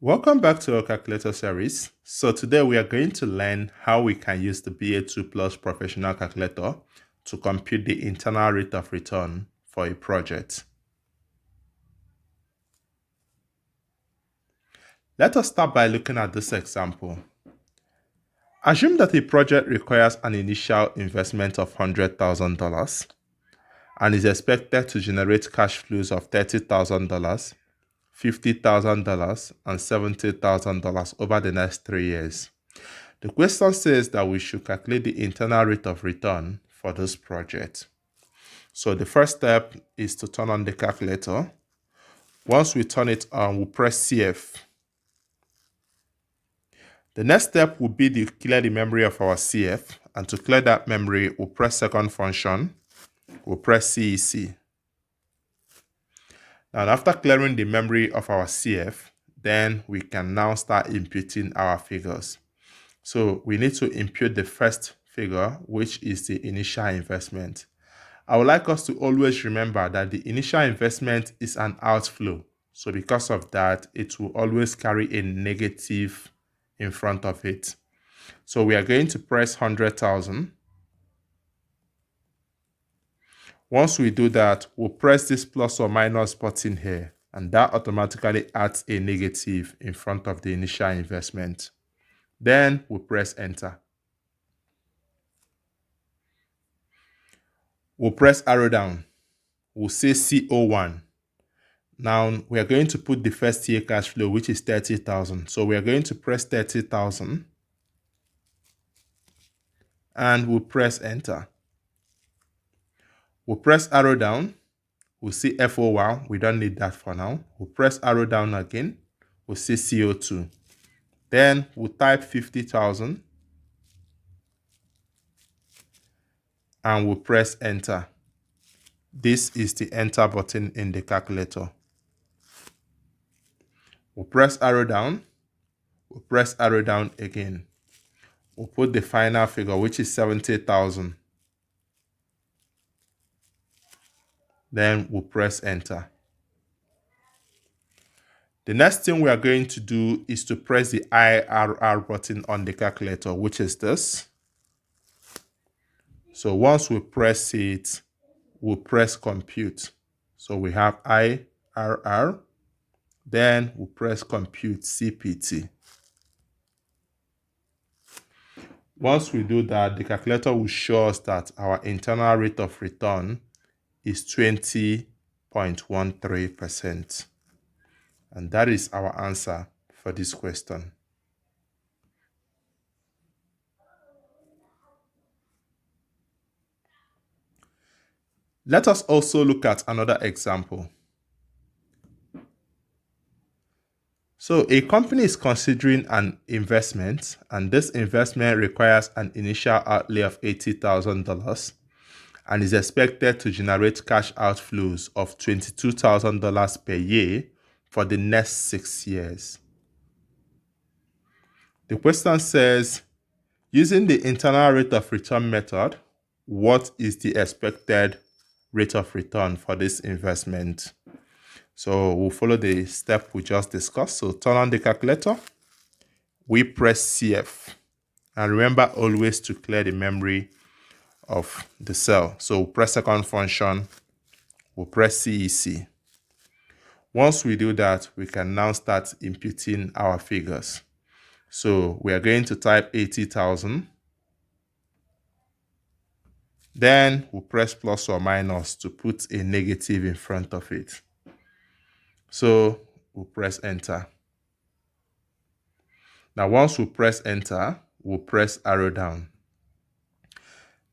Welcome back to our calculator series. So today we are going to learn how we can use the BA2 Plus Professional Calculator to compute the internal rate of return for a project. Let us start by looking at this example. Assume that a project requires an initial investment of $100,000 and is expected to generate cash flows of $30,000, $50,000, and $70,000 over the next 3 years. The question says that we should calculate the internal rate of return for this project. So the first step is to turn on the calculator. Once we turn it on, we'll press CF. The next step will be to clear the memory of our CF. And to clear that memory, we'll press second function. We'll press CEC. Now, after clearing the memory of our CF, then we can now start imputing our figures. So we need to impute the first figure, which is the initial investment. I would like us to always remember that the initial investment is an outflow. So because of that, it will always carry a negative in front of it. So we are going to press 100,000. Once we do that, we'll press this plus or minus button here, and that automatically adds a negative in front of the initial investment. Then we'll press enter. We'll press arrow down. We'll say CO1. Now we are going to put the first year cash flow, which is 30,000. So we are going to press 30,000 and we'll press enter. We'll press arrow down. We'll see FO1. We don't need that for now. We'll press arrow down again. We'll see CO2. Then we'll type 50,000 and we'll press enter. This is the enter button in the calculator. We'll press arrow down. We'll press arrow down again. We'll put the final figure, which is 70,000. Then we'll press enter. The next thing we are going to do is to press the IRR button on the calculator, which is this. So once we press it, we'll press compute. So we have IRR. Then we'll press compute CPT. Once we do that, the calculator will show us that our internal rate of return is 20.13%. And that is our answer for this question. Let us also look at another example. So a company is considering an investment, and this investment requires an initial outlay of $80,000 and is expected to generate cash outflows of $22,000 per year for the next 6 years. The question says, using the internal rate of return method, what is the expected rate of return for this investment? So we'll follow the step we just discussed. So turn on the calculator. We press CF. And remember always to clear the memory of the cell. So we'll press second function. We'll press CEC. Once we do that, we can now start imputing our figures. So we are going to type 80,000. Then we'll press plus or minus to put a negative in front of it. So we'll press enter. Now, once we press enter, we'll press arrow down.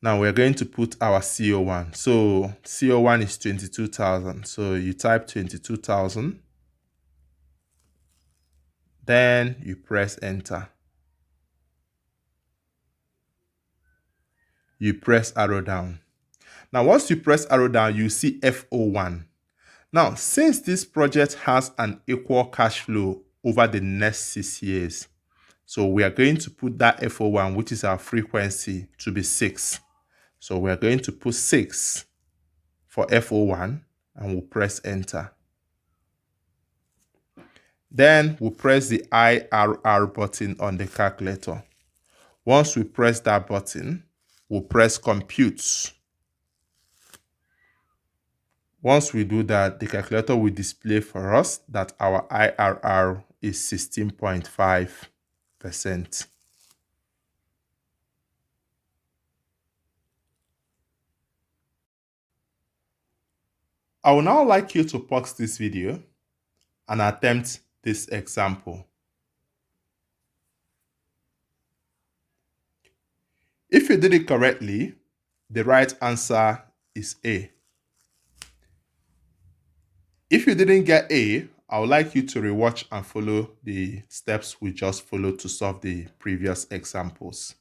Now we're going to put our CO1. So CO1 is 22,000. So you type 22,000. Then you press enter. You press arrow down. Now, once you press arrow down, you see FO1. Now, since this project has an equal cash flow over the next 6 years, so we are going to put that FO1, which is our frequency, to be 6. So we are going to put 6 for FO1 and we'll press enter. Then we'll press the IRR button on the calculator. Once we press that button, we'll press compute. Once we do that, the calculator will display for us that our IRR is 16.5%. I would now like you to pause this video and attempt this example. If you did it correctly, the right answer is A. If you didn't get A, I would like you to rewatch and follow the steps we just followed to solve the previous examples.